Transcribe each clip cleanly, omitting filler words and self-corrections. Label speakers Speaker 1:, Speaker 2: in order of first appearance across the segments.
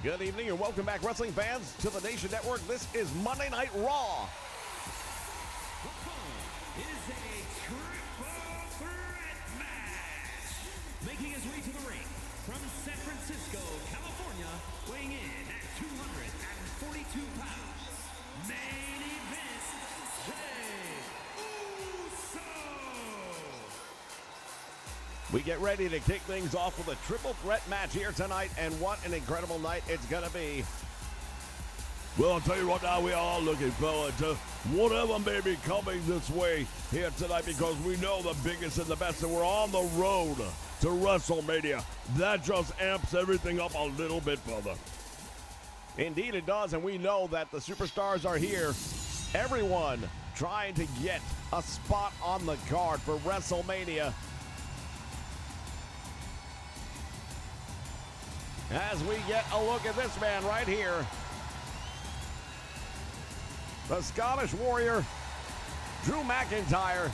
Speaker 1: Good evening and welcome back, wrestling fans, to the Nation Network. This is Monday Night Raw.
Speaker 2: Is a triple threat match. Making his way to the ring from San Francisco, California, weighing in at 242 pounds. Main event, Jey Uso.
Speaker 1: We get ready to kick things off with a triple threat match here tonight, and what an incredible night it's going to be.
Speaker 3: Well, I'll tell you right now, we are all looking forward to whatever may be coming this way here tonight, because we know the biggest and the best, and we're on the road to WrestleMania. That just amps everything up a little bit further.
Speaker 1: Indeed it does, and we know that the superstars are here. Everyone trying to get a spot on the card for WrestleMania. As we get a look at this man right here, the Scottish Warrior, Drew McIntyre.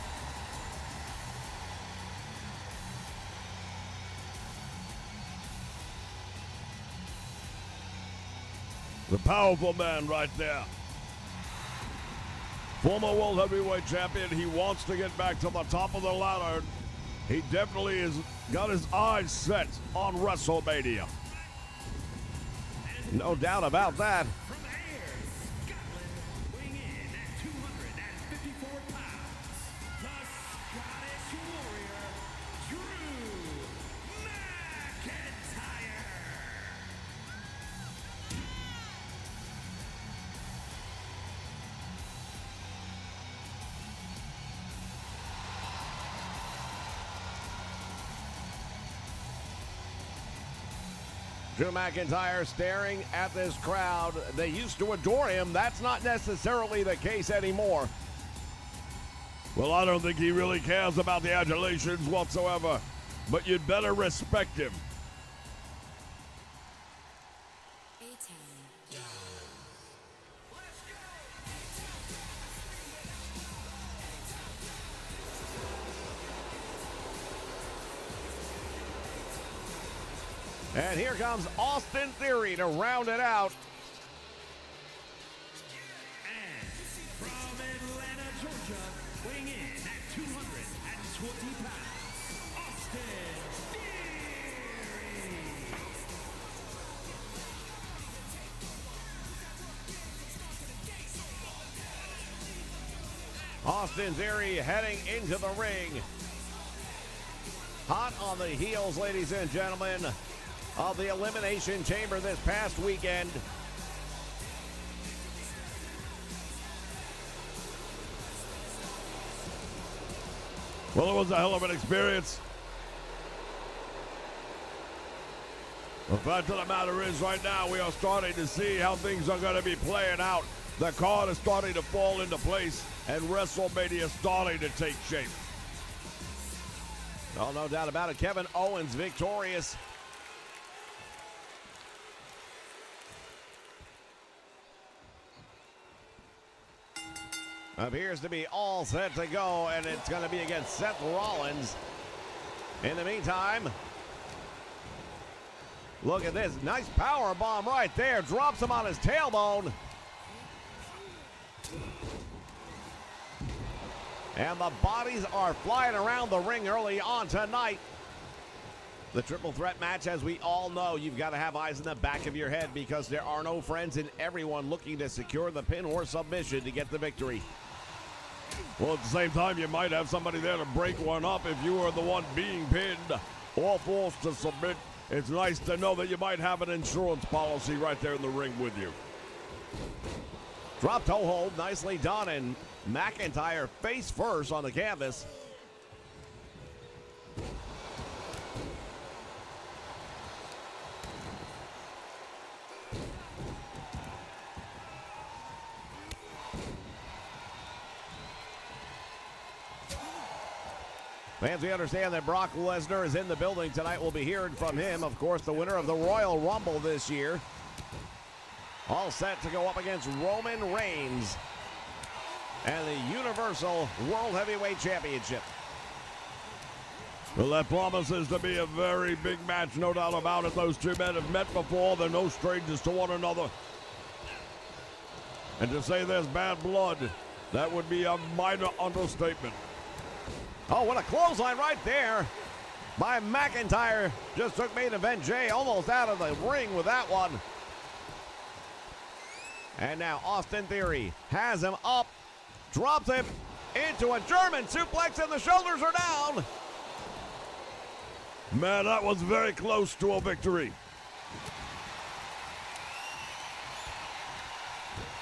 Speaker 3: The powerful man right there. Former World Heavyweight Champion. He wants to get back to the top of the ladder. He definitely has got his eyes set on WrestleMania.
Speaker 1: No doubt about that.
Speaker 2: From Ayr, Scotland, weighing in at 254 pounds, the Scottish Warrior, Drew McIntyre.
Speaker 1: Drew McIntyre staring at this crowd. They used to adore him. That's not necessarily the case anymore.
Speaker 3: Well, I don't think he really cares about the adulations whatsoever, but you'd better respect him.
Speaker 1: And here comes Austin Theory to round it out.
Speaker 2: And from Atlanta, Georgia, weighing in at 220 pounds, Austin Theory.
Speaker 1: Austin Theory heading into the ring. Hot on the heels, ladies and gentlemen, of the Elimination Chamber this past weekend.
Speaker 3: Well, it was a hell of an experience. The fact of the matter is, right now, we are starting to see how things are going to be playing out. The card is starting to fall into place, and WrestleMania is starting to take shape.
Speaker 1: Oh, no doubt about it. Kevin Owens victorious. Appears to be all set to go, and it's going to be against Seth Rollins. In the meantime, look at this. Nice power bomb right there. Drops him on his tailbone. And the bodies are flying around the ring early on tonight. The triple threat match, as we all know, you've got to have eyes in the back of your head, because there are no friends in everyone looking to secure the pin or submission to get the victory.
Speaker 3: Well, at the same time, you might have somebody there to break one up if you are the one being pinned or forced to submit. It's nice to know that you might have an insurance policy right there in the ring with you.
Speaker 1: Drop toe hold, nicely done, and McIntyre face first on the canvas. Fans, we understand that Brock Lesnar is in the building tonight. We'll be hearing from him. Of course, the winner of the Royal Rumble this year. All set to go up against Roman Reigns and the Universal World Heavyweight Championship.
Speaker 3: Well, that promises to be a very big match, no doubt about it. Those two men have met before. They're no strangers to one another. And to say there's bad blood, that would be a minor understatement.
Speaker 1: Oh, what a clothesline right there by McIntyre. Just took main event Jay almost out of the ring with that one. And now Austin Theory has him up, drops him into a German suplex, and the shoulders are down.
Speaker 3: Man, that was very close to a victory.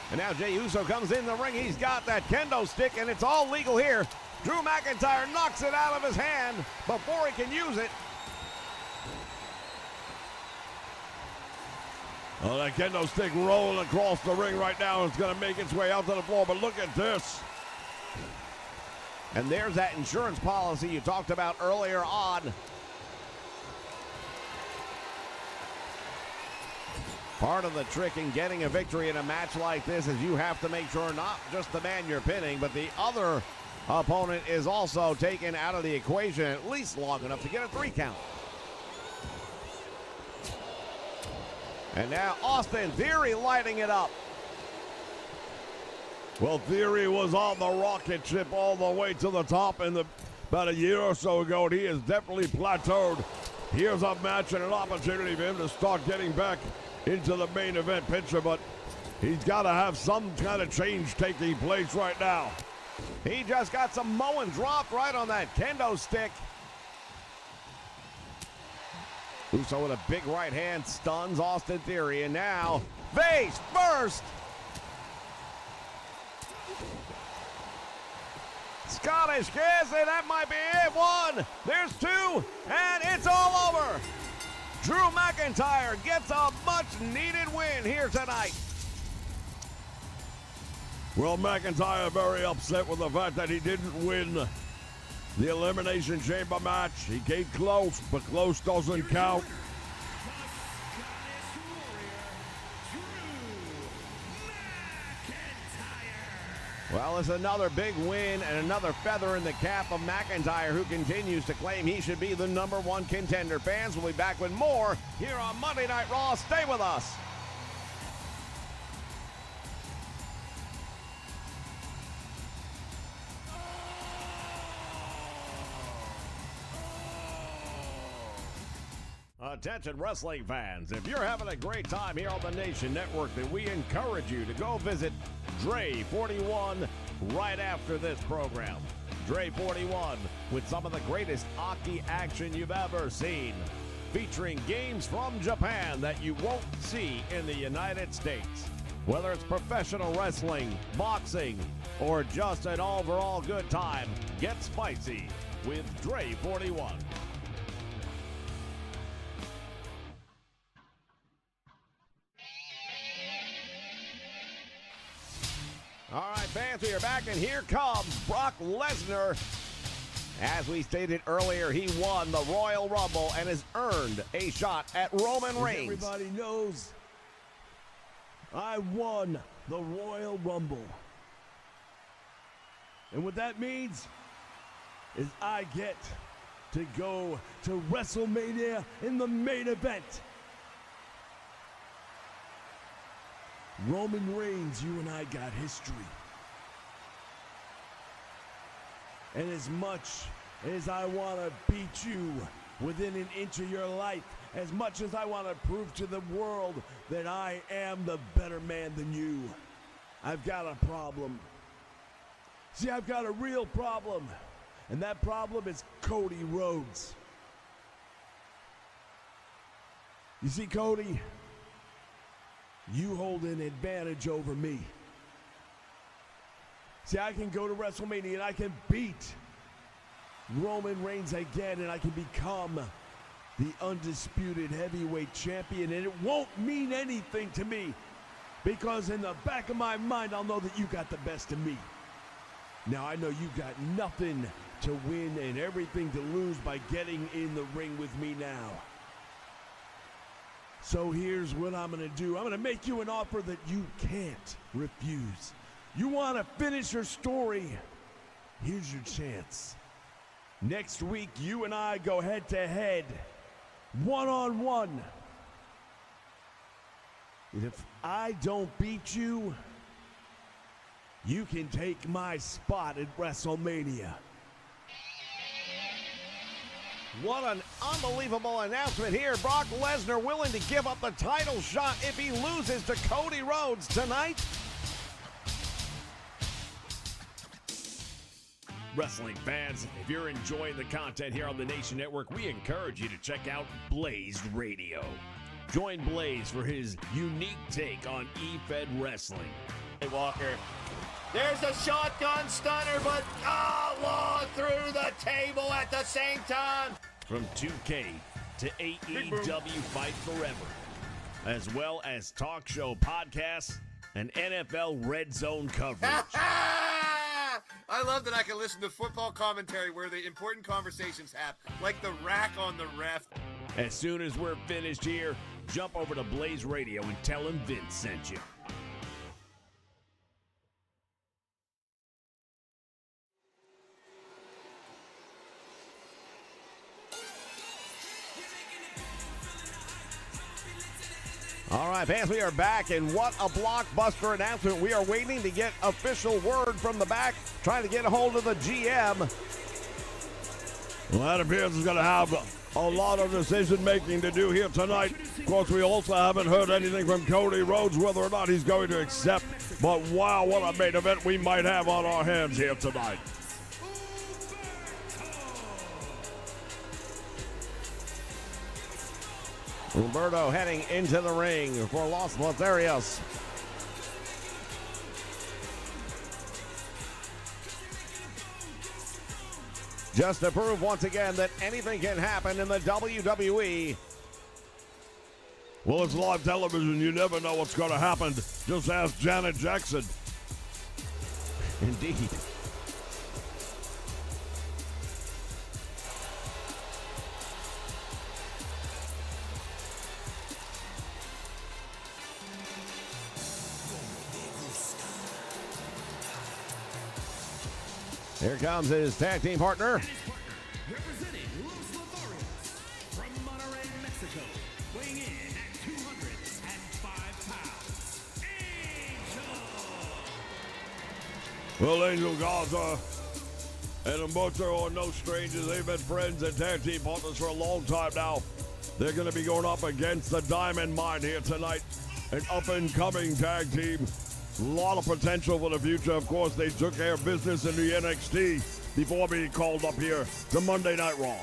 Speaker 1: And now Jey Uso comes in the ring. He's got that kendo stick, and it's all legal here. Drew McIntyre knocks it out of his hand before he can use it.
Speaker 3: Oh, that kendo stick rolling across the ring right now. It's going to make its way out to the floor, but look at this.
Speaker 1: And there's that insurance policy you talked about earlier on. Part of the trick in getting a victory in a match like this is you have to make sure not just the man you're pinning, but the other opponent is also taken out of the equation at least long enough to get a 3 count. And now Austin Theory lighting it up.
Speaker 3: Well, Theory was on the rocket ship all the way to the top about a year or so ago, and he has definitely plateaued. Here's a match and an opportunity for him to start getting back into the main event picture, but he's got to have some kind of change taking place right now.
Speaker 1: He just got some Moen dropped right on that kendo stick. Uso with a big right hand stuns Austin Theory, and now face first. Scottish kiss, and that might be it. 1, there's 2, and it's all over. Drew McIntyre gets a much-needed win here tonight.
Speaker 3: Well, McIntyre very upset with the fact that he didn't win the Elimination Chamber match. He came close, but close doesn't count.
Speaker 1: Well, it's another big win and another feather in the cap of McIntyre, who continues to claim he should be the #1 contender. Fans will be back with more here on Monday Night Raw. Stay with us. Attention wrestling fans, if you're having a great time here on the Nation Network, then we encourage you to go visit Dre 41 right after this program. Dre 41 with some of the greatest hockey action you've ever seen, featuring games from Japan that you won't see in the United States. Whether it's professional wrestling, boxing, or just an overall good time, get spicy with Dre 41. All right, fans, we are back, and here comes Brock Lesnar. As we stated earlier, he won the Royal Rumble and has earned a shot at Roman Reigns.
Speaker 3: Everybody knows I won the Royal Rumble. And what that means is I get to go to WrestleMania in the main event. Roman Reigns, you and I got history. And as much as I want to beat you within an inch of your life, as much as I want to prove to the world that I am the better man than you, I've got a problem. See, I've got a real problem. And that problem is Cody Rhodes. You see, Cody, you hold an advantage over me. See, I can go to WrestleMania and I can beat Roman Reigns again, and I can become the undisputed heavyweight champion, and it won't mean anything to me because in the back of my mind, I'll know that you got the best of me. Now, I know you got nothing to win and everything to lose by getting in the ring with me now. So here's what I'm going to do. I'm going to make you an offer that you can't refuse. You want to finish your story? Here's your chance. Next week, you and I go head-to-head, one-on-one. And if I don't beat you, you can take my spot at WrestleMania.
Speaker 1: What an unbelievable announcement here. Brock Lesnar willing to give up the title shot if he loses to Cody Rhodes tonight. Wrestling fans, if you're enjoying the content here on the Nation Network, we encourage you to check out Blaze Radio. Join Blaze for his unique take on E-Fed Wrestling.
Speaker 4: Hey, Walker. There's a shotgun stunner, but long through the table at the same time.
Speaker 1: From 2K to AEW Fight Forever, as well as talk show podcasts and NFL Red Zone coverage.
Speaker 4: I love that I can listen to football commentary where the important conversations happen, like the rack on the ref.
Speaker 1: As soon as we're finished here, jump over to Blaze Radio and tell him Vince sent you. All right, fans, we are back, and what a blockbuster announcement. We are waiting to get official word from the back, trying to get a hold of the GM.
Speaker 3: Well, that appears is going to have a lot of decision-making to do here tonight. Of course, we also haven't heard anything from Cody Rhodes, whether or not he's going to accept. But wow, what a main event we might have on our hands here tonight.
Speaker 1: Humberto heading into the ring for Los Lotharios. Just to prove once again that anything can happen in the WWE.
Speaker 3: Well, it's live television. You never know what's going to happen. Just ask Janet Jackson.
Speaker 1: Indeed. Here comes his tag team partner.
Speaker 2: Representing Los Lotharios from Monterrey, Mexico, weighing in at 205 pounds, Angel.
Speaker 3: Well, Angel Gaza and Humberto are no strangers. They've been friends and tag team partners for a long time now. They're going to be going up against the Diamond Mine here tonight. An up-and-coming tag team. A lot of potential for the future. Of course, they took care of business in the NXT before being called up here to Monday Night Raw.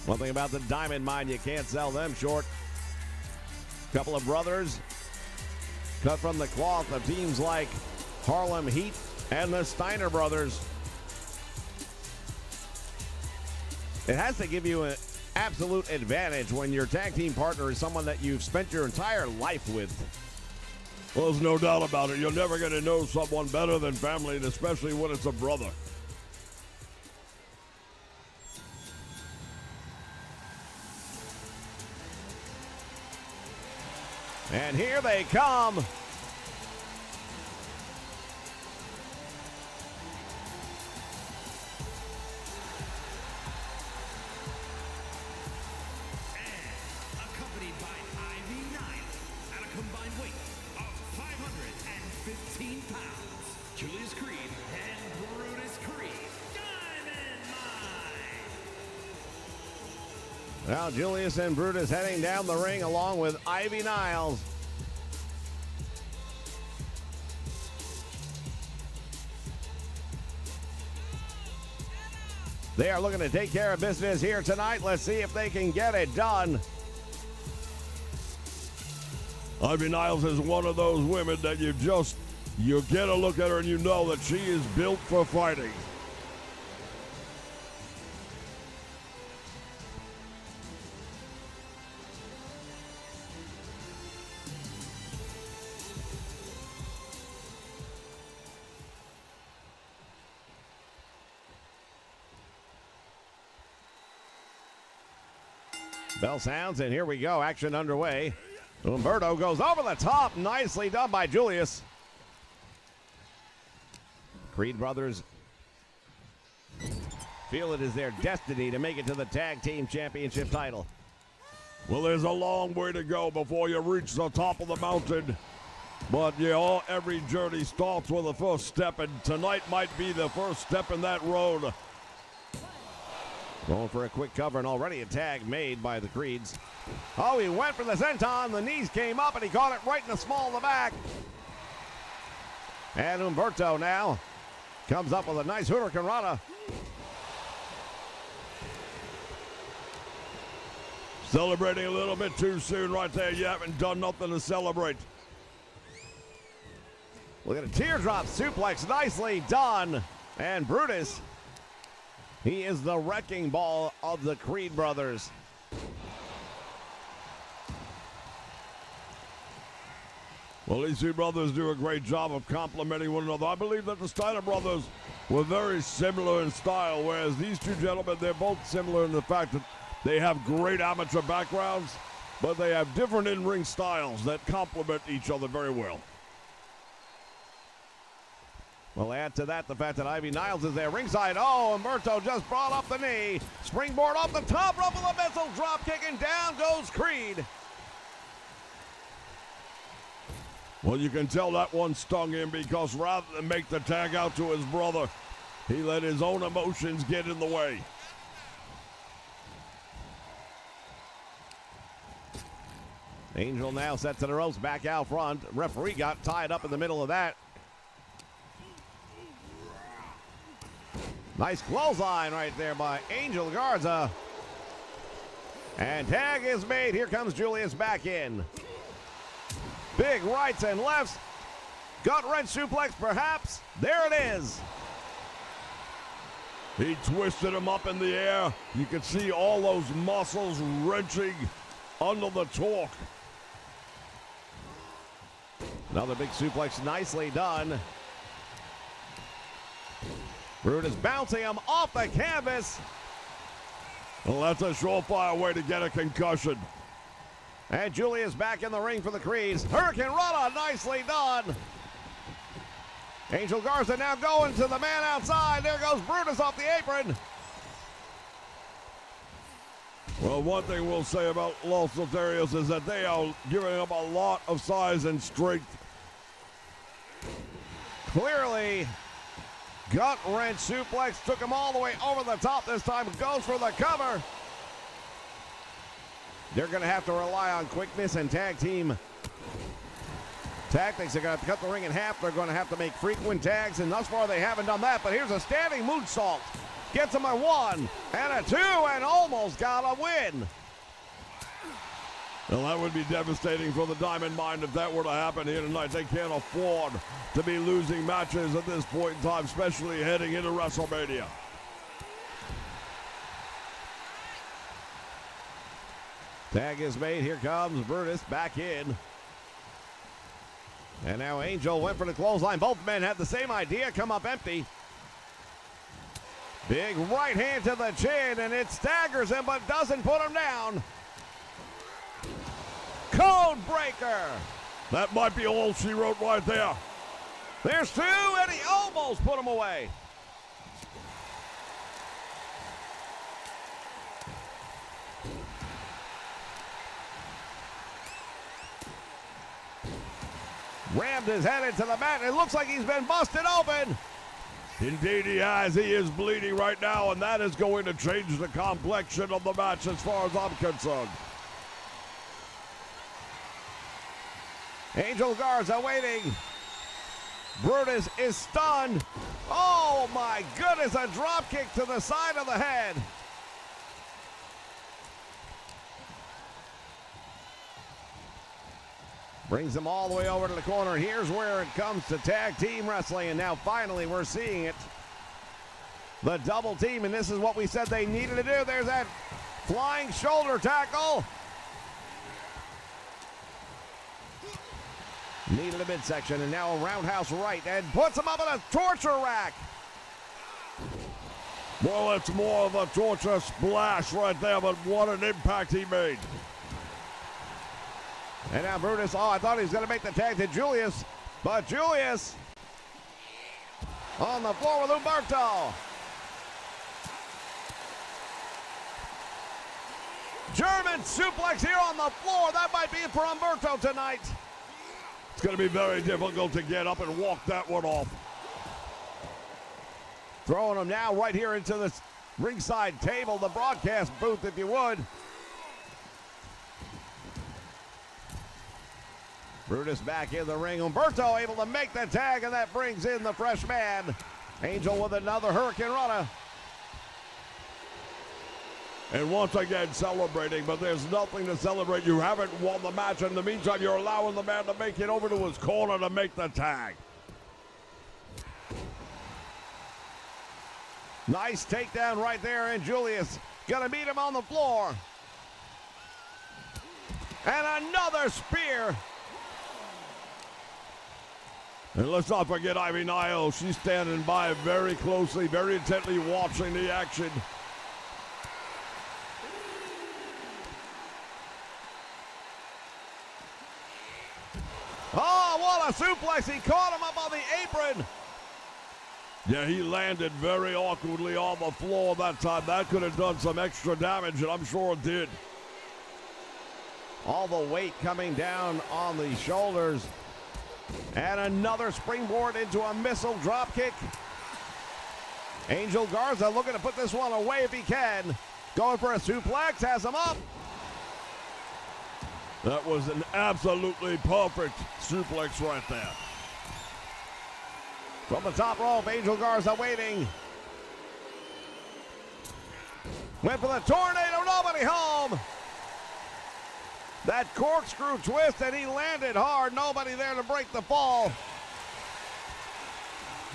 Speaker 1: One thing about the Diamond Mine, you can't sell them short. Couple of brothers cut from the cloth of teams like Harlem Heat and the Steiner brothers. It has to give you an absolute advantage when your tag team partner is someone that you've spent your entire life with.
Speaker 3: Well, there's no doubt about it. You're never going to know someone better than family, and especially when it's a brother.
Speaker 1: And here they come.
Speaker 2: Accompanied by Ivy Nile at a combined weight of 515 pounds, Julius Creed and Brutus Creed, Diamond Mine.
Speaker 1: Now Julius and Brutus heading down the ring along with Ivy Niles. They are looking to take care of business here tonight. Let's see if they can get it done.
Speaker 3: Ivy Niles is one of those women that you get a look at her and you know that she is built for fighting.
Speaker 1: Bell sounds, and here we go. Action underway. Humberto goes over the top. Nicely done by Julius. Creed brothers feel it is their destiny to make it to the tag team championship title.
Speaker 3: Well, there's a long way to go before you reach the top of the mountain. But, every journey starts with a first step, and tonight might be the first step in that road.
Speaker 1: Going for a quick cover, and already a tag made by the Creeds. Oh, he went for the senton. The knees came up, and he caught it right in the small of the back. And Humberto now comes up with a nice Hurricane Rana.
Speaker 3: Celebrating a little bit too soon right there. You haven't done nothing to celebrate.
Speaker 1: Look at a teardrop suplex, nicely done. And Brutus, he is the wrecking ball of the Creed brothers.
Speaker 3: Well, these two brothers do a great job of complimenting one another. I believe that the Steiner brothers were very similar in style, whereas these two gentlemen, they're both similar in the fact that they have great amateur backgrounds, but they have different in-ring styles that complement each other very well.
Speaker 1: Well, add to that the fact that Ivy Niles is there ringside. Oh, Humberto just brought up the knee. Springboard off the top rope with a missile drop kick, and down goes Creed.
Speaker 3: Well, you can tell that one stung him because rather than make the tag out to his brother, he let his own emotions get in the way.
Speaker 1: Angel now set to the ropes, back out front. Referee got tied up in the middle of that. Nice clothesline right there by Angel Garza. And tag is made. Here comes Julius back in. Big rights and lefts. Gut wrench suplex perhaps. There it is.
Speaker 3: He twisted him up in the air. You could see all those muscles wrenching under the torque.
Speaker 1: Another big suplex, nicely done. Brutus bouncing him off the canvas.
Speaker 3: Well, that's a surefire way to get a concussion.
Speaker 1: And Julius back in the ring for the Creeds. Hurricane Rana, nicely done. Angel Garza now going to the man outside. There goes Brutus off the apron.
Speaker 3: Well, one thing we'll say about Los Lotharios is that they are giving up a lot of size and strength.
Speaker 1: Clearly, gut wrench suplex took him all the way over the top this time. Goes for the cover. They're going to have to rely on quickness and tag team tactics. They're going to have to cut the ring in half. They're going to have to make frequent tags, and thus far they haven't done that. But here's a standing moonsault. Gets him a 1 and a 2 and almost got a win.
Speaker 3: Well, that would be devastating for the Diamond Mine if that were to happen here tonight. They can't afford to be losing matches at this point in time, especially heading into WrestleMania.
Speaker 1: Tag is made. Here comes Brutus back in. And now Angel went for the clothesline. Both men had the same idea, come up empty. Big right hand to the chin, and it staggers him but doesn't put him down. Code breaker.
Speaker 3: That might be all she wrote right there.
Speaker 1: There's 2, and he almost put him away. Rammed his head into the mat. It looks like he's been busted open.
Speaker 3: Indeed he has. He is bleeding right now, and that is going to change the complexion of the match as far as I'm concerned.
Speaker 1: Angel Garza waiting. Brutus is stunned. Oh my goodness, a drop kick to the side of the head. Brings them all the way over to the corner. Here's where it comes to tag team wrestling, and now finally we're seeing it. The double team, and this is what we said they needed to do. There's that flying shoulder tackle. Needed a midsection, and now a roundhouse right, and puts him up in a torture rack.
Speaker 3: Well, it's more of a torture splash right there, but what an impact he made.
Speaker 1: And now Brutus, I thought he was going to make the tag to Julius, but Julius On the floor with Humberto. German suplex here on the floor. That might be it for Humberto tonight.
Speaker 3: It's going to be very difficult to get up and walk that one off.
Speaker 1: Throwing him now right here into this ringside table, the broadcast booth, if you would. Brutus back in the ring. Humberto able to make the tag, and that brings in the fresh man. Angel with another Hurricane Runner.
Speaker 3: And once again celebrating, but there's nothing to celebrate. You haven't won the match. In the meantime, you're allowing the man to make it over to his corner to make the tag.
Speaker 1: Nice takedown right there, and Julius gonna meet him on the floor. And another spear.
Speaker 3: And let's not forget Ivy Niles. She's standing by very closely, very intently watching the action.
Speaker 1: Oh, what a suplex. He caught him up on the apron.
Speaker 3: Yeah, he landed very awkwardly on the floor that time. That could have done some extra damage, and I'm sure it did.
Speaker 1: All the weight coming down on the shoulders. And another springboard into a missile drop kick. Angel Garza looking to put this one away if he can. Going for a suplex, has him up.
Speaker 3: That was an absolutely perfect suplex right there.
Speaker 1: From the top rope, Angel Garza waiting. Went for the tornado, nobody home. That corkscrew twist, and he landed hard. Nobody there to break the fall.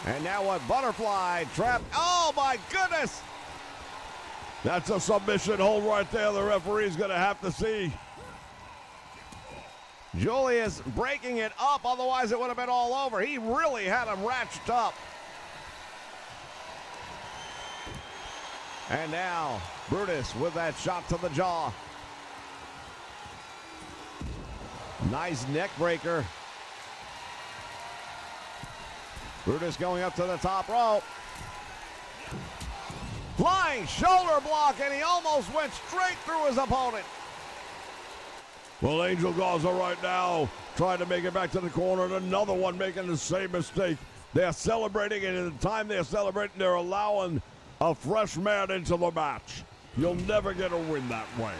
Speaker 1: And now what? Butterfly trap. Oh, my goodness.
Speaker 3: That's a submission hold right there. The referee's going to have to see.
Speaker 1: Julius breaking it up, otherwise it would have been all over. He really had him ratcheted up. And now, Brutus with that shot to the jaw. Nice neck breaker. Brutus going up to the top rope. Flying shoulder block, and he almost went straight through his opponent.
Speaker 3: Well, Angel Garza right now trying to make it back to the corner, and another one making the same mistake. They're celebrating, and in the time they're celebrating, they're allowing a fresh man into the match. You'll never get a win that way.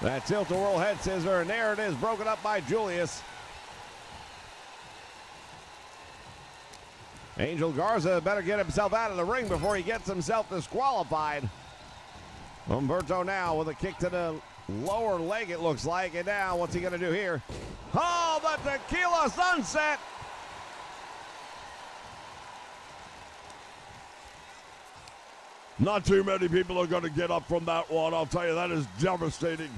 Speaker 1: That tilt-a-whirl head scissor, and there it is, broken up by Julius. Angel Garza better get himself out of the ring before he gets himself disqualified. Humberto now with a kick to the lower leg, it looks like. And now, what's he going to do here? Oh, the tequila sunset.
Speaker 3: Not too many people are going to get up from that one. I'll tell you, that is devastating.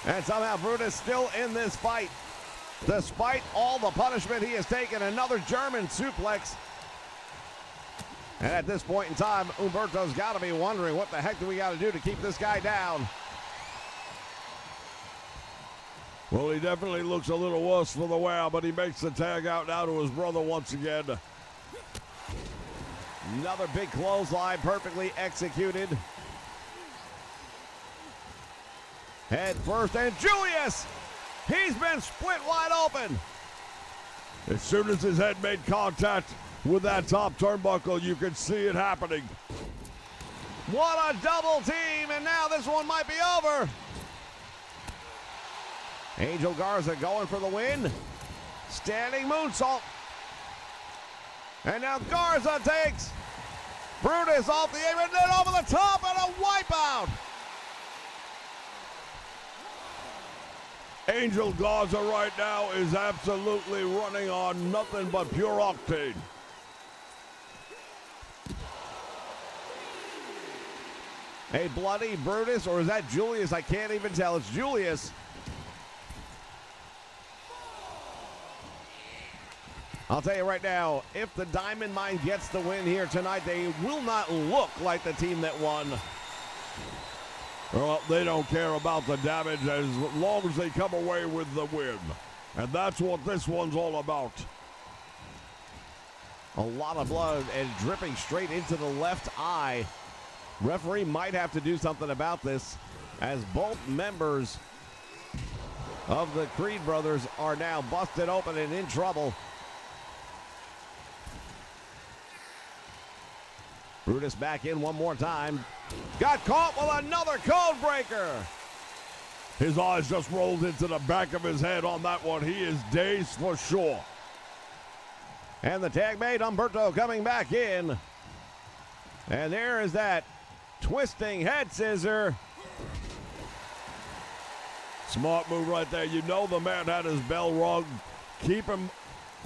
Speaker 1: And somehow Brutus still in this fight. Despite all the punishment he has taken, another German suplex. And at this point in time, Humberto's got to be wondering, what the heck do we got to do to keep this guy down?
Speaker 3: Well, he definitely looks a little worse for the wear, but he makes the tag out now to his brother once again.
Speaker 1: Another big clothesline, perfectly executed. Head first, and Julius! He's been split wide open.
Speaker 3: As soon as his head made contact with that top turnbuckle, you could see it happening.
Speaker 1: What a double team, and now this one might be over. Angel Garza going for the win. Standing moonsault. And now Garza takes Brutus off the apron, and then over the top, and a wipeout.
Speaker 3: Angel Garza right now is absolutely running on nothing but pure octane.
Speaker 1: A bloody Brutus, or is that Julius? I can't even tell. It's Julius. I'll tell you right now, if the Diamond Mine gets the win here tonight, they will not look like the team that won.
Speaker 3: Well, they don't care about the damage as long as they come away with the win. And that's what this one's all about.
Speaker 1: A lot of blood and dripping straight into the left eye. Referee might have to do something about this, as both members of the Creed brothers are now busted open and in trouble. Brutus back in one more time. Got caught with another code breaker.
Speaker 3: His eyes just rolled into the back of his head on that one. He is dazed for sure.
Speaker 1: And the tag mate, Humberto, coming back in. And there is that twisting head scissor.
Speaker 3: Smart move right there. You know the man had his bell rung. Keep him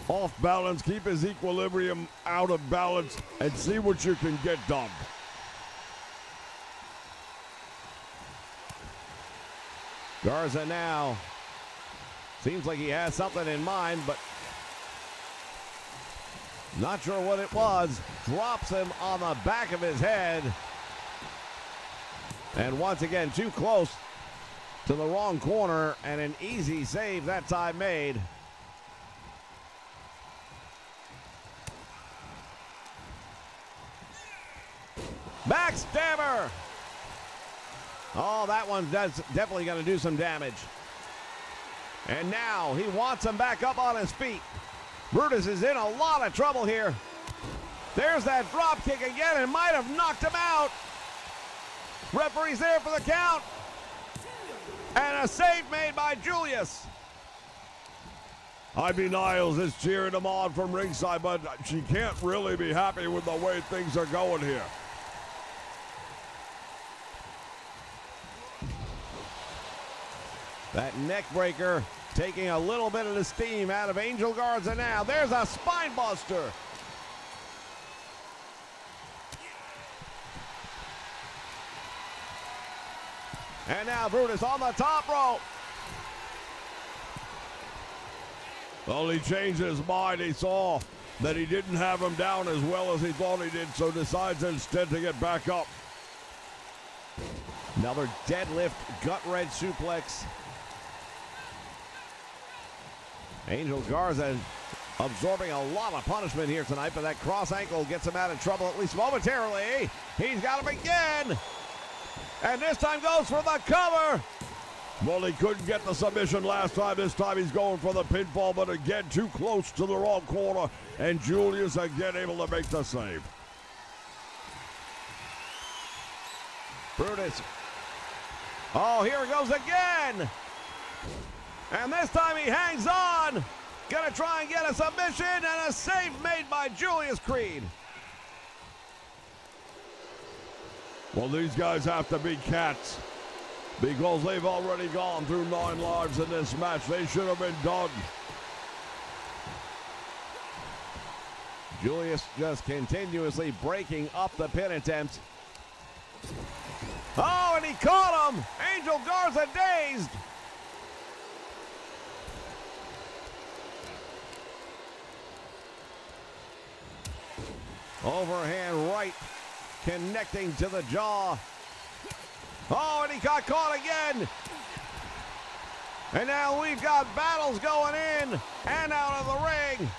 Speaker 3: off balance. Keep his equilibrium out of balance and see what you can get done.
Speaker 1: Garza now seems like he has something in mind, but not sure what it was. Drops him on the back of his head. And once again, too close to the wrong corner, and an easy save that time made. Backstabber! Oh, that one's definitely going to do some damage. And now he wants him back up on his feet. Brutus is in a lot of trouble here. There's that drop kick again and might have knocked him out. Referee's there for the count. And a save made by Julius.
Speaker 3: Ivy Niles is cheering him on from ringside, but she can't really be happy with the way things are going here.
Speaker 1: That neck breaker taking a little bit of the steam out of Angel Garza now. There's a spine buster. And now Brutus on the top rope.
Speaker 3: Well, he changed his mind. He saw that he didn't have him down as well as he thought he did, so decides instead to get back up.
Speaker 1: Another deadlift gut wrench suplex. Angel Garza absorbing a lot of punishment here tonight, but that cross ankle gets him out of trouble at least momentarily. He's got him again. And this time goes for the cover.
Speaker 3: Well, he couldn't get the submission last time. This time he's going for the pinfall, but again, too close to the wrong corner. And Julius again able to make the save.
Speaker 1: Brutus. Oh, here it goes again. And this time he hangs on. Gonna try and get a submission and a save made by Julius Creed.
Speaker 3: Well, these guys have to be cats because they've already gone through 9 lives in this match. They should have been done.
Speaker 1: Julius just continuously breaking up the pin attempt. Oh, and he caught him. Angel Garza dazed. Overhand right, connecting to the jaw. Oh, and he got caught again. And now we've got battles going in and out of the ring.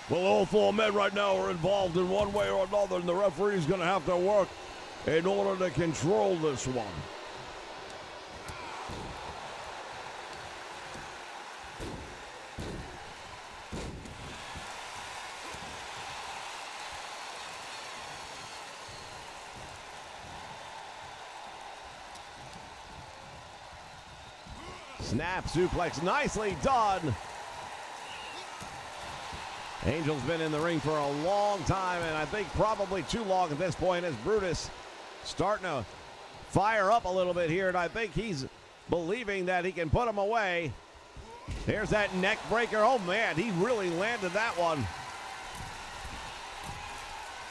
Speaker 3: Well, all 4 men right now are involved in one way or another, and the referee's going to have to work in order to control this one.
Speaker 1: Snap suplex, nicely done. Angel's been in the ring for a long time, and I think probably too long at this point, as Brutus starting to fire up a little bit here, and I think he's believing that he can put him away. There's that neck breaker. Oh man, he really landed that one.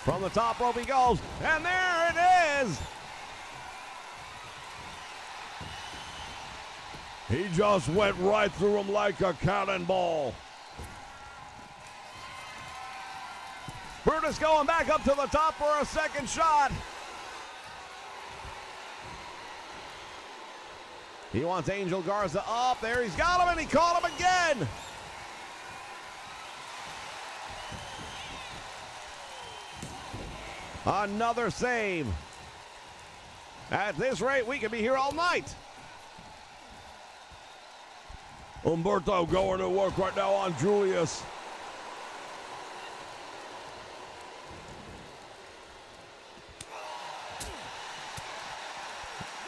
Speaker 1: From the top rope he goes, and there it is.
Speaker 3: He just went right through him like a cannonball.
Speaker 1: Brutus going back up to the top for a second shot. He wants Angel Garza up. There, he's got him, and he caught him again. Another save. At this rate, we could be here all night.
Speaker 3: Humberto going to work right now on Julius.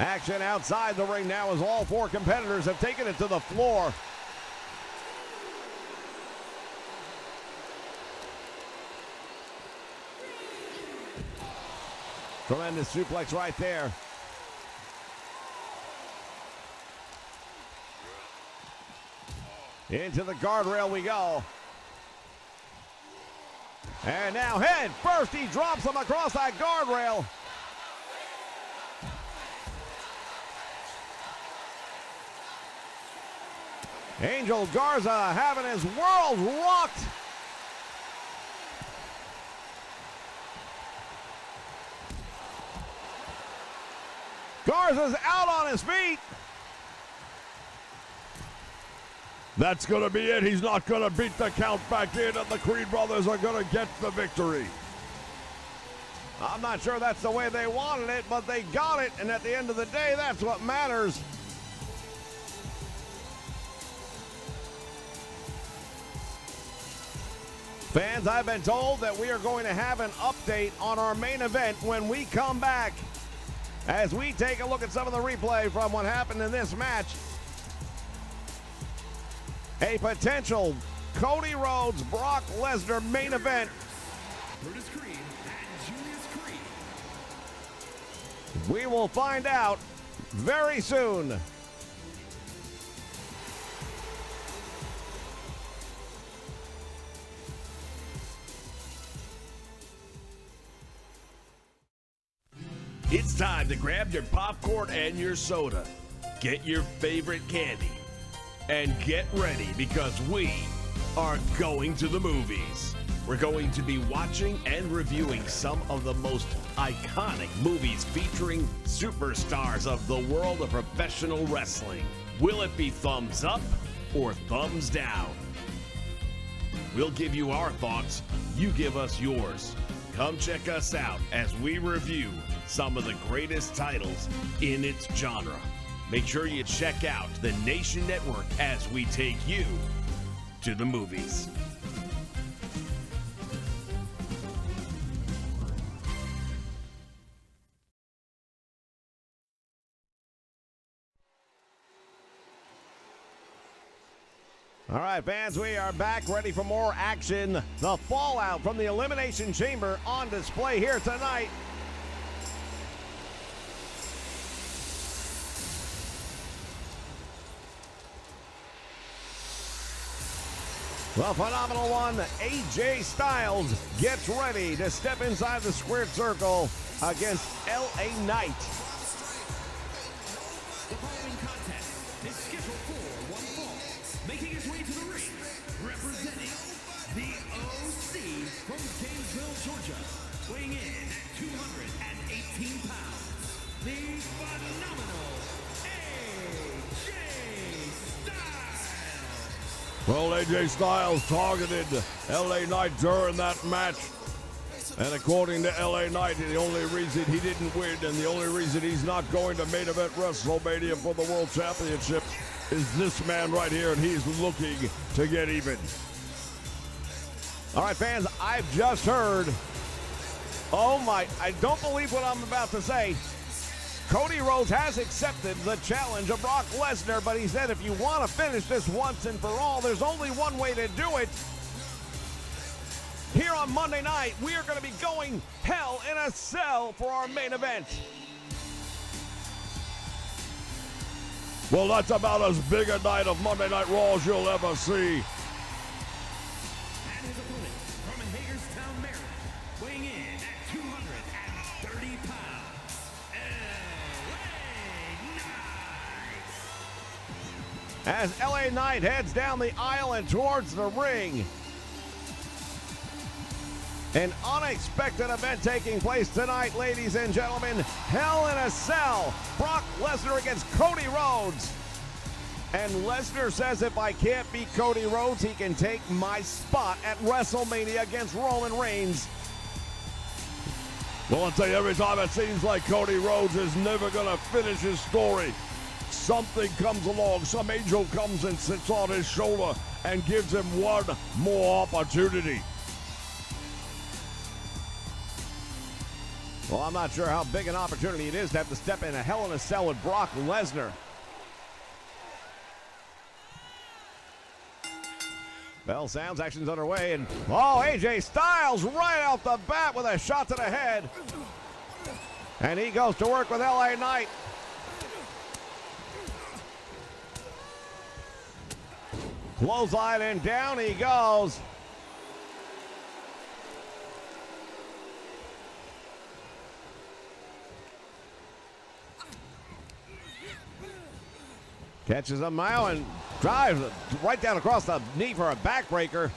Speaker 1: Action outside the ring now as all four competitors have taken it to the floor. Tremendous suplex right there. Into the guardrail we go. And now head first, he drops him across that guardrail. Angel Garza having his world rocked. Garza's out on his feet.
Speaker 3: That's going to be it. He's not going to beat the count back in, and the Creed brothers are going to get the victory.
Speaker 1: I'm not sure that's the way they wanted it, but they got it, and at the end of the day, that's what matters. Fans, I've been told that we are going to have an update on our main event when we come back. As we take a look at some of the replay from what happened in this match. A potential Cody Rhodes, Brock Lesnar main event.
Speaker 2: Brutus Creed and Julius Creed.
Speaker 1: We will find out very soon.
Speaker 3: It's time to grab your popcorn and your soda. Get your favorite candy. And get ready because we are going to the movies. We're going to be watching and reviewing some of the most iconic movies featuring superstars of the world of professional wrestling. Will it be thumbs up or thumbs down? We'll give you our thoughts, you give us yours. Come check us out as we review some of the greatest titles in its genre. Make sure you check out the Nation Network as we take you to the movies.
Speaker 1: All right, fans, we are back ready for more action. The fallout from the Elimination Chamber on display here tonight. The phenomenal one, AJ Styles, gets ready to step inside the squared circle against LA Knight.
Speaker 2: The following contest is scheduled for one fall. Making his way to the ring, representing the OC from Gainesville, Georgia, weighing in at 218 pounds, the phenomenal AJ Styles.
Speaker 3: Well, AJ Styles targeted LA Knight during that match. And according to LA Knight, the only reason he didn't win and the only reason he's not going to main event WrestleMania for the World Championship is this man right here, and he's looking to get even.
Speaker 1: All right, fans, I've just heard, oh my, I don't believe what I'm about to say. Cody Rhodes has accepted the challenge of Brock Lesnar, but he said if you want to finish this once and for all, there's only one way to do it. Here on Monday night, we are going to be going Hell in a Cell for our main event.
Speaker 3: Well, that's about as big a night of Monday Night Raw as you'll ever see.
Speaker 2: And his opponent from Hagerstown, Maryland, weighing in at 230 pounds, LA Knight.
Speaker 1: As LA Knight heads down the aisle and towards the ring. An unexpected event taking place tonight, ladies and gentlemen. Hell in a Cell. Brock Lesnar against Cody Rhodes. And Lesnar says if I can't beat Cody Rhodes, he can take my spot at WrestleMania against Roman Reigns.
Speaker 3: Well, I'll tell you, every time it seems like Cody Rhodes is never going to finish his story, something comes along, some angel comes and sits on his shoulder and gives him one more opportunity.
Speaker 1: Well, I'm not sure how big an opportunity it is to have to step in a Hell in a Cell with Brock Lesnar. Bell sounds, action's underway, and AJ Styles right off the bat with a shot to the head. And he goes to work with LA Knight. Clothesline, and down he goes. Catches him now and drives right down across the knee for a backbreaker.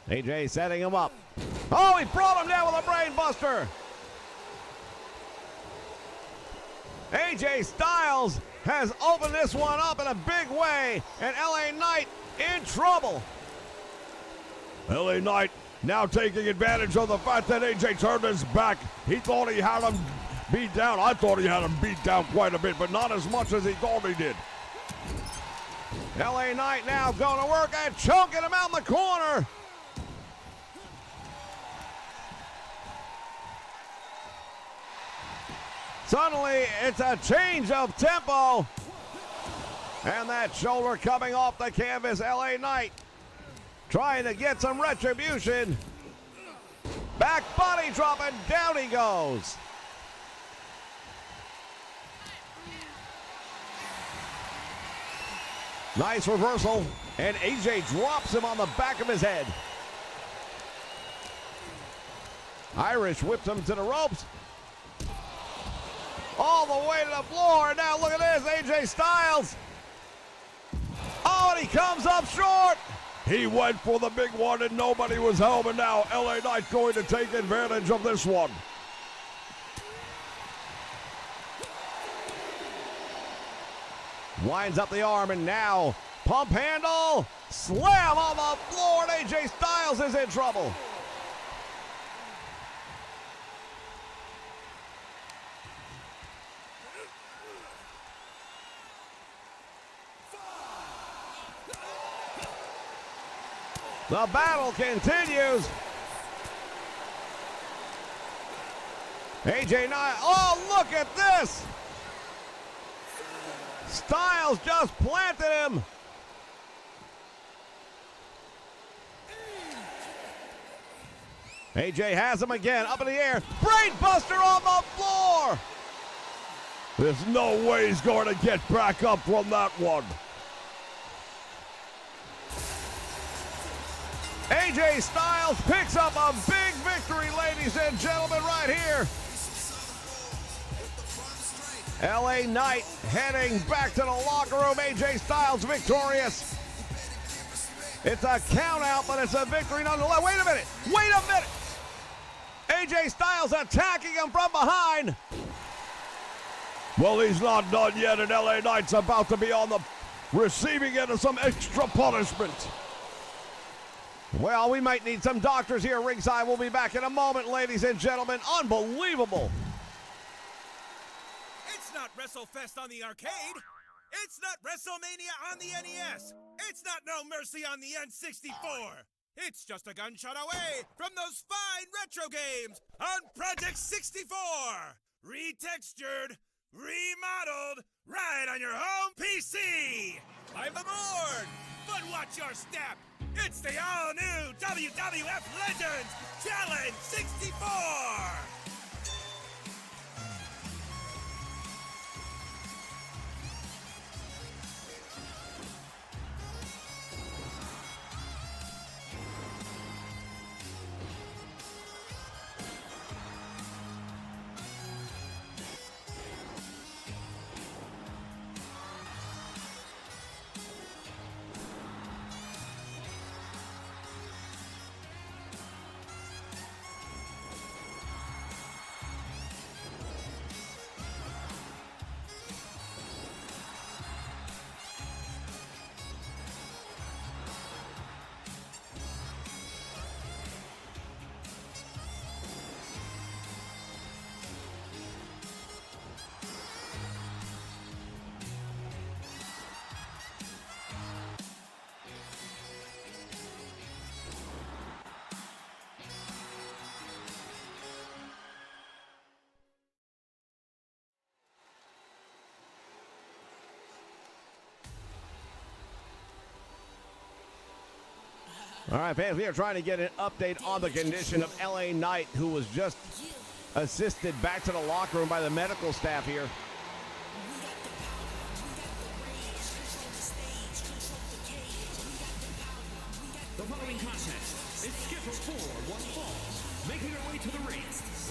Speaker 1: AJ setting him up. Oh, he brought him down with a brain buster. AJ Styles has opened this one up in a big way, and LA Knight in trouble.
Speaker 3: LA Knight now taking advantage of the fact that AJ turned his back. He thought he had him beat down. I thought he had him beat down quite a bit, but not as much as he thought he did.
Speaker 1: LA Knight now going to work and choking him out in the corner. Suddenly, it's a change of tempo. And that shoulder coming off the canvas. LA Knight trying to get some retribution. Back body drop, and down he goes. Nice reversal, and AJ drops him on the back of his head. Irish whips him to the ropes. All the way to the floor. Now look at this, AJ Styles. Oh, and he comes up short.
Speaker 3: He went for the big one and nobody was home, and now LA Knight going to take advantage of this one.
Speaker 1: Winds up the arm, and now pump handle, slam on the floor, and AJ Styles is in trouble. The battle continues. AJ Knight, oh, look at this. Styles just planted him. AJ has him again, up in the air. Brain buster on the floor.
Speaker 3: There's no way he's going to get back up from that one.
Speaker 1: AJ Styles picks up a big victory, ladies and gentlemen, right here. LA Knight heading back to the locker room. AJ Styles victorious. It's a count out, but it's a victory nonetheless. Wait a minute. AJ Styles attacking him from behind.
Speaker 3: Well, he's not done yet, and LA Knight's about to be on the receiving end of some extra punishment.
Speaker 1: Well, we might need some doctors here ringside. We'll be back in a moment, ladies and gentlemen. Unbelievable.
Speaker 2: It's not WrestleFest on the arcade. It's not WrestleMania on the NES. It's not No Mercy on the N64. It's just a gunshot away from those fine retro games on Project 64. Retextured, remodeled, right on your home PC. I'm aboard, but watch your step. It's the all-new WWF Legends Challenge 64.
Speaker 1: All right, fans, we are trying to get an update on the condition of LA Knight, who was just assisted back to the locker room by the medical staff here.
Speaker 2: The following contest is scheduled for one fall. Making her way to the ring,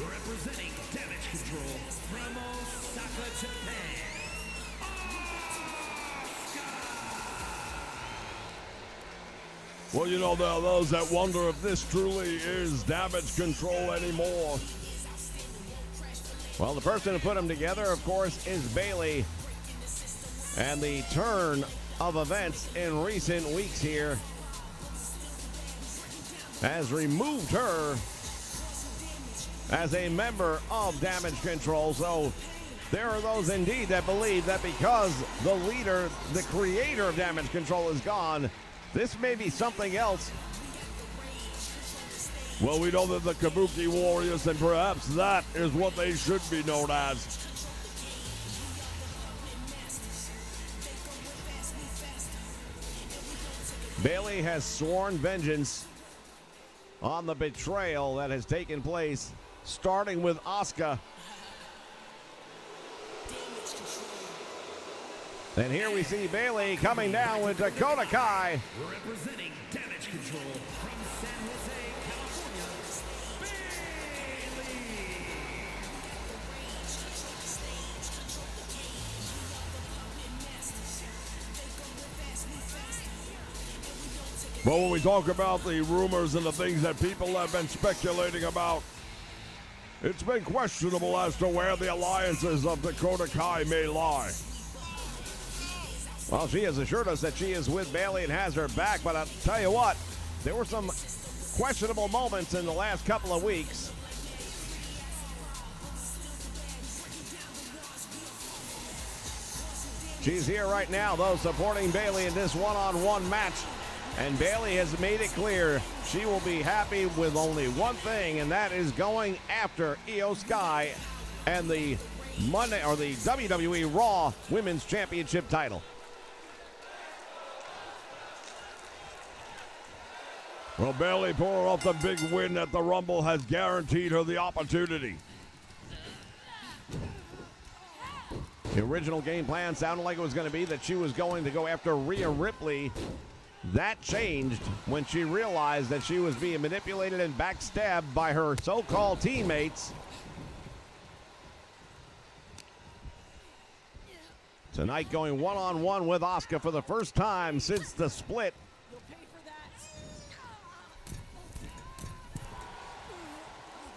Speaker 2: representing Damage Control from Osaka, Japan.
Speaker 3: Well, you know, there are those that wonder if this truly is Damage Control anymore.
Speaker 1: Well, the person who put them together, of course, is Bayley. And the turn of events in recent weeks here has removed her as a member of Damage Control. So there are those indeed that believe that because the leader, the creator of Damage Control is gone, this may be something else.
Speaker 3: Well, we know that the Kabuki Warriors, and perhaps that is what they should be known as.
Speaker 1: Bayley has sworn vengeance on the betrayal that has taken place, starting with Asuka. And here we see Bayley coming down with Dakota Kai.
Speaker 2: Representing Damage Control from San Jose, California, Bayley.
Speaker 3: But when we talk about the rumors and the things that people have been speculating about, it's been questionable as to where the alliances of Dakota Kai may lie.
Speaker 1: Well, she has assured us that she is with Bayley and has her back, but I'll tell you what, there were some questionable moments in the last couple of weeks. She's here right now, though, supporting Bayley in this one-on-one match. And Bayley has made it clear she will be happy with only one thing, and that is going after Io Sky and the Monday or the WWE Raw Women's Championship title.
Speaker 3: Well, Bayley pulling off the big win at the Rumble has guaranteed her the opportunity.
Speaker 1: The original game plan sounded like it was going to be that she was going to go after Rhea Ripley. That changed when she realized that she was being manipulated and backstabbed by her so-called teammates. Tonight going one-on-one with Asuka for the first time since the split.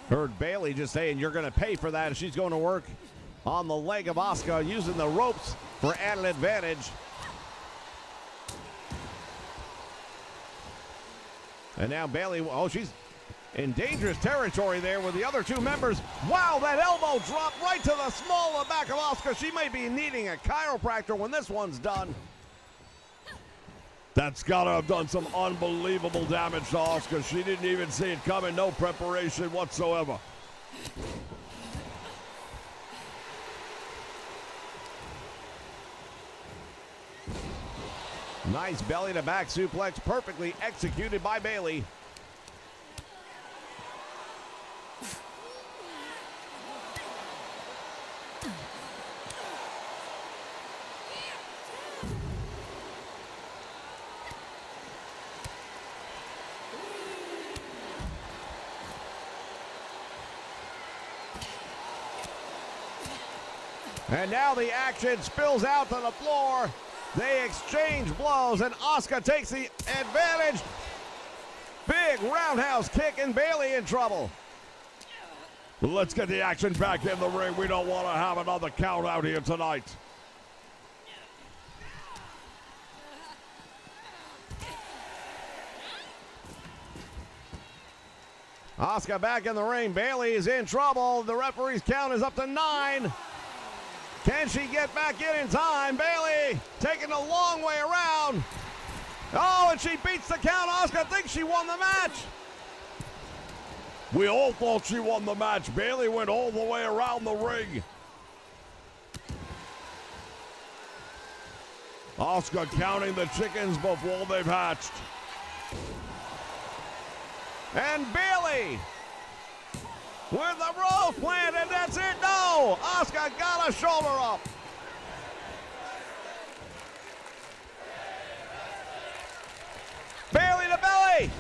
Speaker 1: Heard Bayley just saying, you're going to pay for that. And she's going to work on the leg of Asuka, using the ropes for added advantage. And now Bayley, oh, she's in dangerous territory there with the other two members. Wow, that elbow dropped right to the small of the back of Asuka. She may be needing a chiropractor when this one's done.
Speaker 3: That's got to have done some unbelievable damage to Asuka. She didn't even see it coming. No preparation whatsoever.
Speaker 1: Nice belly to back suplex, perfectly executed by Bayley. And now the action spills out to the floor. They exchange blows, and Asuka takes the advantage. Big roundhouse kick, and Bayley in trouble.
Speaker 3: Let's get the action back in the ring. We don't want to have another count out here tonight.
Speaker 1: Asuka back in the ring. Bayley is in trouble. The referee's count is up to 9. Can she get back in time? Bayley taking a long way around. Oh, and she beats the count. Asuka thinks she won the match.
Speaker 3: We all thought she won the match. Bayley went all the way around the ring. Asuka counting the chickens before they've hatched.
Speaker 1: And Bayley with the roll plant, and that's it. No, Asuka got a shoulder up. Bayley to belly.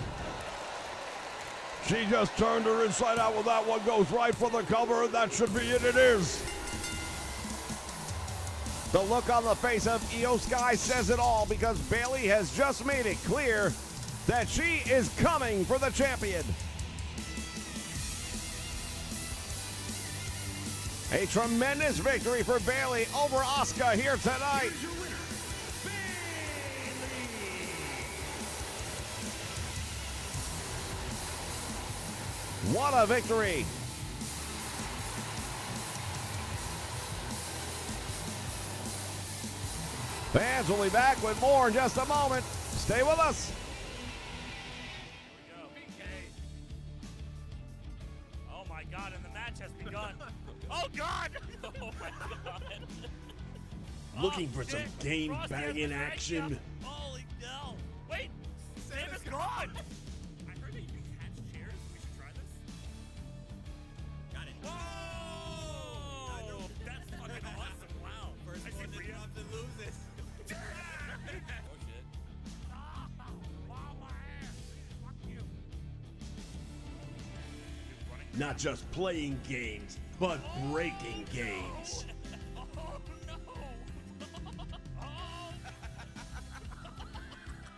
Speaker 3: She just turned her inside out with that one, goes right for the cover, and that should be it. It is.
Speaker 1: The look on the face of Io Sky says it all, because Bayley has just made it clear that she is coming for the champion. A tremendous victory for Bayley over Asuka here tonight.
Speaker 2: Here's your winner, Bayley.
Speaker 1: What a victory. Fans will be back with more in just a moment. Stay with us.
Speaker 5: Oh my God, and the match has begun. Oh God! Oh my God!
Speaker 6: Looking for some game
Speaker 5: Frosty has
Speaker 6: banging
Speaker 5: been ranked
Speaker 6: action?
Speaker 5: up. Holy no! Wait, Sam is gone. I heard that you can catch chairs. We should try this. Got it. Whoa! That's fucking awesome! Wow. First one to drop and lose it. Oh shit! Wow, my ass! Fuck you!
Speaker 6: Not just playing games, but breaking games.
Speaker 5: Oh no!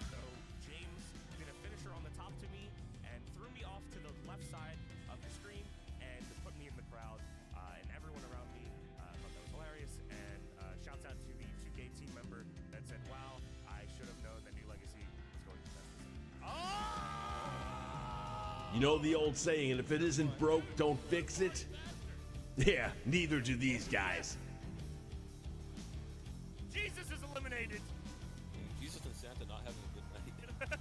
Speaker 5: So James did a finisher on the top to me and threw me off to the left side of the screen and put me in the crowd. And everyone around me thought that was hilarious. And shouts out to the 2K team member that said, "Wow, I should have known that New Legacy was going to test this." Oh!
Speaker 6: You know the old saying, if it isn't broke, don't fix it? Yeah, neither do these guys.
Speaker 5: Jesus is eliminated.
Speaker 7: Jesus and Santa not having a good night.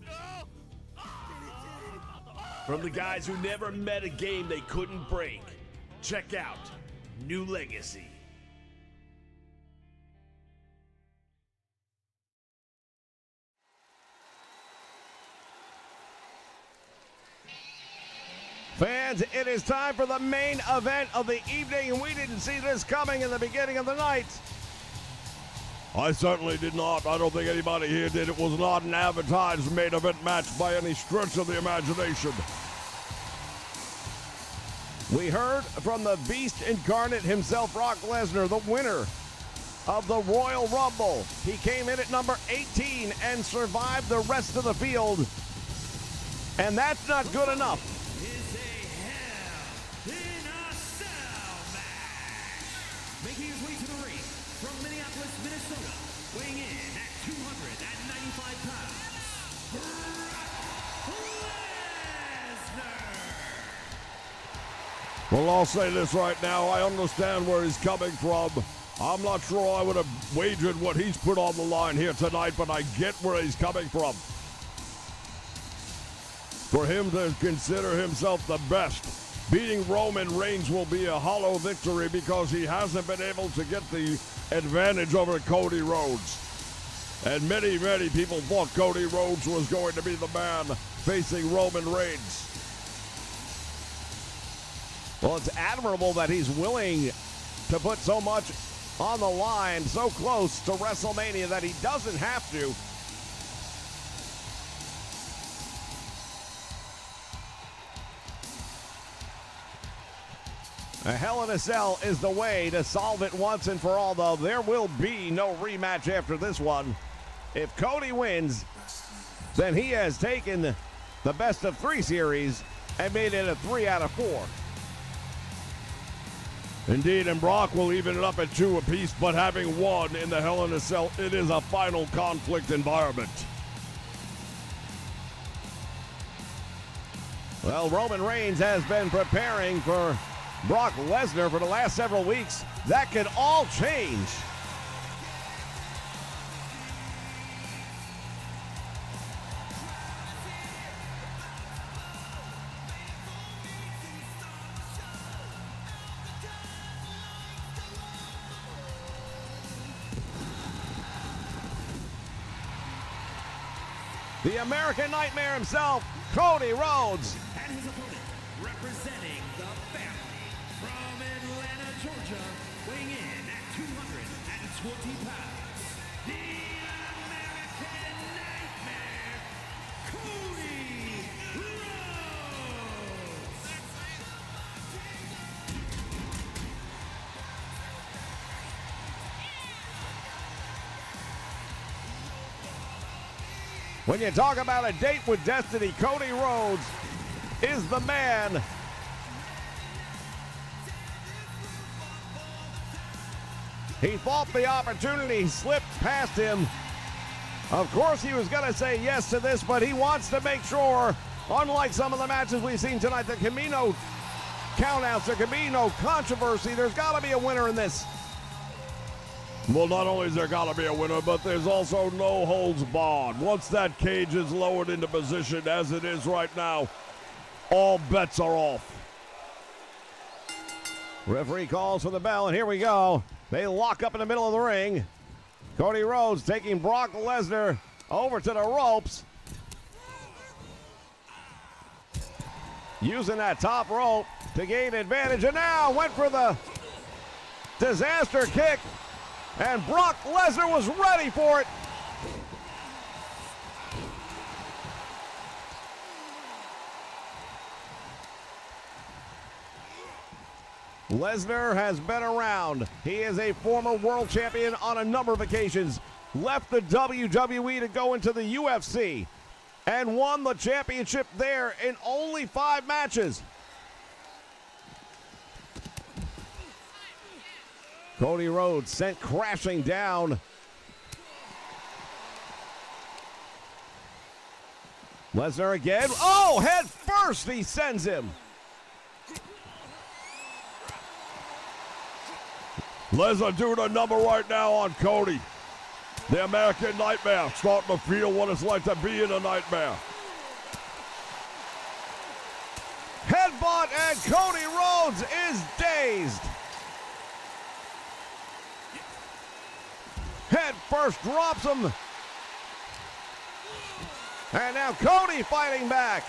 Speaker 5: No!
Speaker 6: From the guys who never met a game they couldn't break, check out New Legacy.
Speaker 1: Fans, it is time for the main event of the evening, and we didn't see this coming in the beginning of the night.
Speaker 3: I certainly did not. I don't think anybody here did. It was not an advertised main event match by any stretch of the imagination.
Speaker 1: We heard from the Beast Incarnate himself, Brock Lesnar, the winner of the Royal Rumble. He came in at number 18 and survived the rest of the field. And that's not good enough.
Speaker 2: Is a Hell in a Cell match. Making his way to the ring from Minneapolis, Minnesota, weighing in at 295 pounds, Brock Lesnar.
Speaker 3: Well, I'll say this right now. I understand where he's coming from. I'm not sure I would have wagered what he's put on the line here tonight, but I get where he's coming from. For him to consider himself the best, beating Roman Reigns will be a hollow victory because he hasn't been able to get the advantage over Cody Rhodes. And many, many people thought Cody Rhodes was going to be the man facing Roman Reigns.
Speaker 1: Well, it's admirable that he's willing to put so much on the line so close to WrestleMania that he doesn't have to. A Hell in a Cell is the way to solve it once and for all, though. There will be no rematch after this one. If Cody wins, then he has taken the best of 3 series and made it a 3 out of 4.
Speaker 3: Indeed, and Brock will even it up at 2 apiece, but having won in the Hell in a Cell, it is a final conflict environment.
Speaker 1: Well, Roman Reigns has been preparing for Brock Lesnar for the last several weeks. That could all change. the American Nightmare himself, Cody Rhodes.
Speaker 2: And his opponent, representing the family from Atlanta, Georgia, weighing in at 220 pounds, the American Nightmare, Cody Rhodes.
Speaker 1: When you talk about a date with destiny, Cody Rhodes is the man. He thought the opportunity slipped past him. Of course he was going to say yes to this, but he wants to make sure, unlike some of the matches we've seen tonight, there can be no countouts, there can be no controversy. There's got to be a winner in this.
Speaker 3: Well, not only is there got to be a winner, but there's also no holds barred. Once that cage is lowered into position, as it is right now, all bets are off.
Speaker 1: Referee calls for the bell, and here we go. They lock up in the middle of the ring. Cody Rhodes taking Brock Lesnar over to the ropes. Using that top rope to gain advantage, and now went for the disaster kick. And Brock Lesnar was ready for it. Lesnar has been around. He is a former world champion on a number of occasions. Left the WWE to go into the UFC and won the championship there in only 5 matches. Cody Rhodes sent crashing down. Lesnar again. Oh, head first, he sends him.
Speaker 3: Lesnar doing a number right now on Cody. The American Nightmare starting to feel what it's like to be in a nightmare.
Speaker 1: Headbutt, and Cody Rhodes is dazed. Head first drops him. And now Cody fighting back.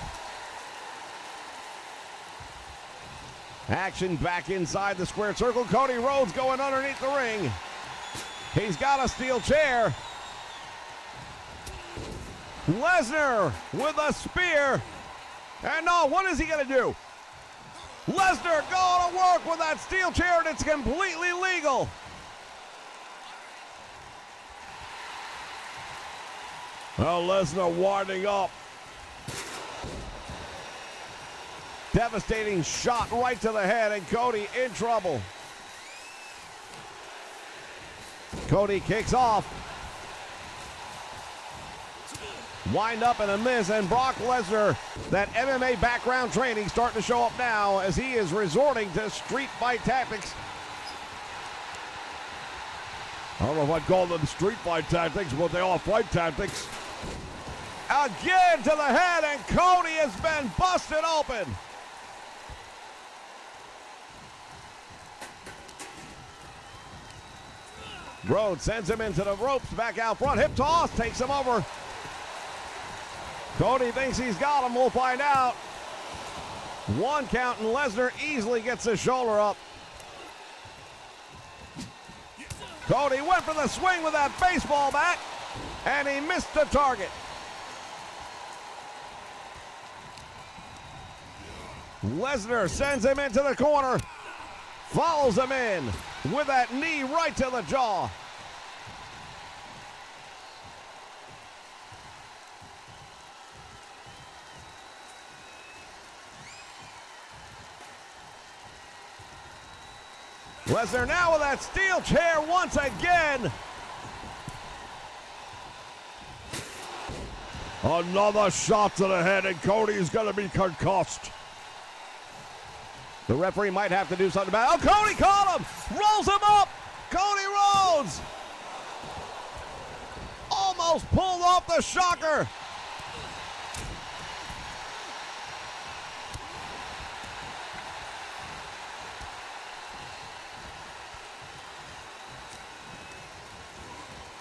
Speaker 1: Action back inside the square circle. Cody Rhodes going underneath the ring. He's got a steel chair. Lesnar with a spear. And no, what is he going to do? Lesnar going to work with that steel chair, and it's completely legal.
Speaker 3: Now Lesnar winding up.
Speaker 1: Devastating shot right to the head, and Cody in trouble. Cody kicks off. Wind up and a miss, and Brock Lesnar, that MMA background training starting to show up now as he is resorting to street fight tactics.
Speaker 3: I don't know if I'd call them street fight tactics, but they are fight tactics.
Speaker 1: Again to the head, and Cody has been busted open. Rhodes sends him into the ropes, back out front. Hip toss takes him over. Cody thinks he's got him. We'll find out. 1 count, and Lesnar easily gets his shoulder up. Cody went for the swing with that baseball bat, and he missed the target. Lesnar sends him into the corner, follows him in with that knee right to the jaw. Lesnar now with that steel chair once again.
Speaker 3: Another shot to the head, and Cody's going to be concussed.
Speaker 1: The referee might have to do something about it. Oh, Cody caught him! Rolls him up! Cody Rhodes! Almost pulled off the shocker!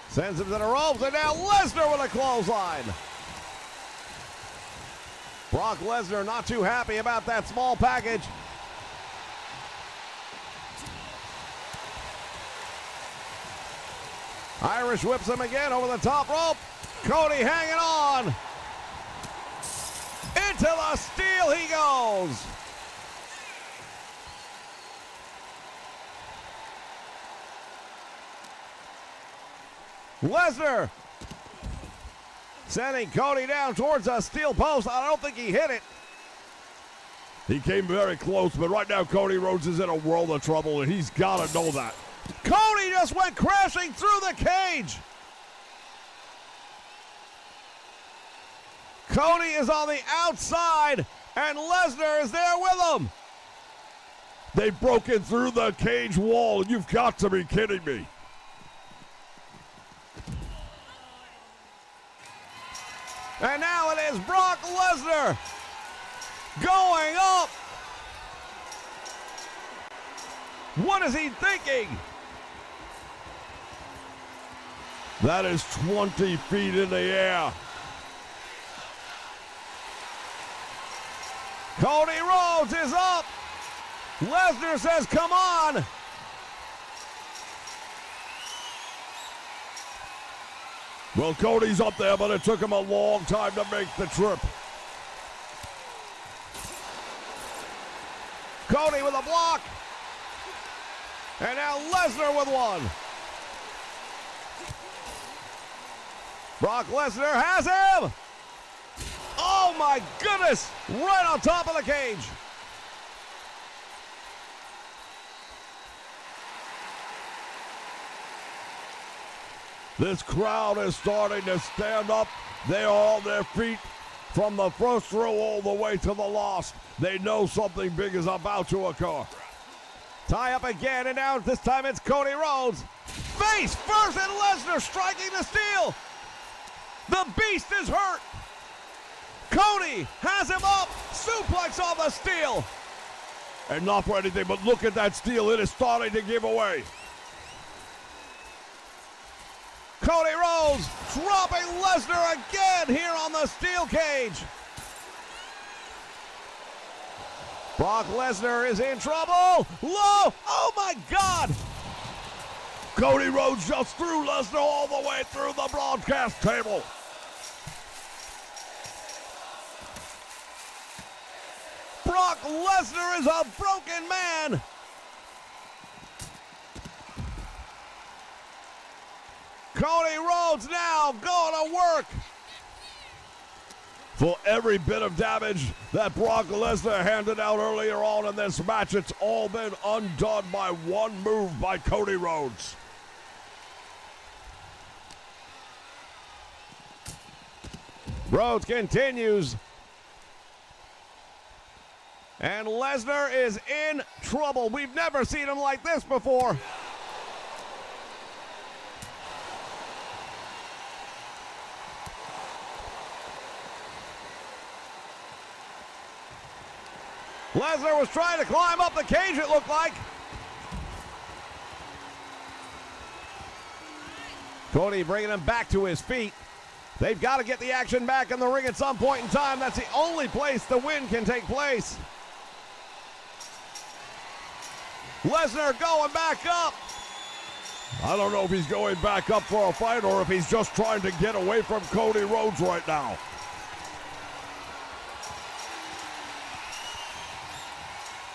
Speaker 1: Sends him to the ropes, and now Lesnar with a clothesline. Brock Lesnar not too happy about that small package. Irish whips him again over the top rope. Cody hanging on. Into the steel he goes. Lesnar sending Cody down towards a steel post. I don't think he hit it.
Speaker 3: He came very close, but right now Cody Rhodes is in a world of trouble, and he's got to know that.
Speaker 1: Cody just went crashing through the cage. Cody is on the outside, and Lesnar is there with him.
Speaker 3: They've broken through the cage wall. You've got to be kidding me.
Speaker 1: And now it is Brock Lesnar going up. What is he thinking?
Speaker 3: That is 20 feet in the air.
Speaker 1: Cody Rhodes is up. Lesnar says, come on.
Speaker 3: Well, Cody's up there, but it took him a long time to make the trip.
Speaker 1: Cody with a block. And now Lesnar with one. Brock Lesnar has him. Oh my goodness. Right on top of the cage.
Speaker 3: This crowd is starting to stand up. They are on their feet from the first row all the way to the last. They know something big is about to occur.
Speaker 1: Tie up again, and now this time it's Cody Rhodes. Face first, and Lesnar striking the steel. The Beast is hurt. Cody has him up. Suplex on the steel.
Speaker 3: And not for anything, but look at that steel. It is starting to give away.
Speaker 1: Cody Rhodes dropping Lesnar again here on the steel cage. Brock Lesnar is in trouble. Low. Oh my God.
Speaker 3: Cody Rhodes just threw Lesnar all the way through the broadcast table.
Speaker 1: Brock Lesnar is a broken man. Cody Rhodes now going to work.
Speaker 3: For every bit of damage that Brock Lesnar handed out earlier on in this match, it's all been undone by one move by Cody Rhodes.
Speaker 1: Rhodes continues. And Lesnar is in trouble. We've never seen him like this before. Lesnar was trying to climb up the cage, it looked like. Cody bringing him back to his feet. They've got to get the action back in the ring at some point in time. That's the only place the win can take place. Lesnar going back up.
Speaker 3: I don't know if he's going back up for a fight or if he's just trying to get away from Cody Rhodes right now.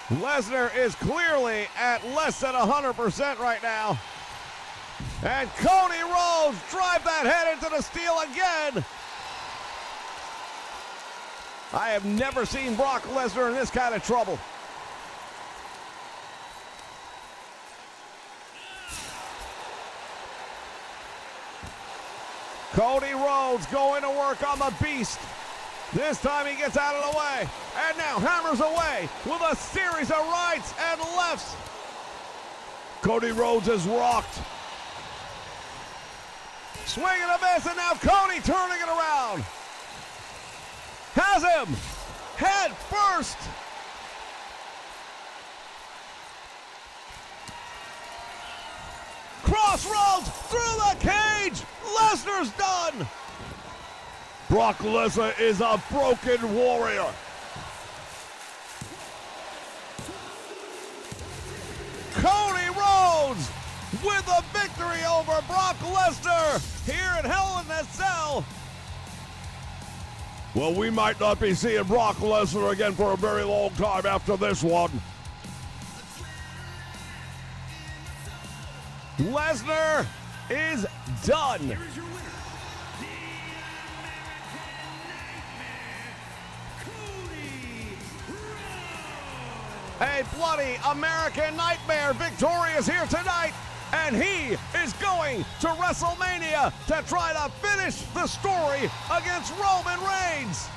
Speaker 1: Lesnar is clearly at less than 100% right now. And Cody Rhodes drive that head into the steel again. I have never seen Brock Lesnar in this kind of trouble. Cody Rhodes going to work on the Beast. This time he gets out of the way. And now hammers away with a series of rights and lefts.
Speaker 3: Cody Rhodes is rocked.
Speaker 1: Swing and a miss, and now Cody turning it around. Has him head first. Crossroads through the cage. Lesnar's done.
Speaker 3: Brock Lesnar is a broken warrior.
Speaker 1: Cody Rhodes with a victory over Brock Lesnar here in Hell in a Cell.
Speaker 3: Well, we might not be seeing Brock Lesnar again for a very long time after this one.
Speaker 1: Lesnar is done.
Speaker 2: Here is your winner, the American Nightmare, Cody Rhodes.
Speaker 1: A bloody American Nightmare victorious here tonight, and he is going to WrestleMania to try to finish the story against Roman Reigns.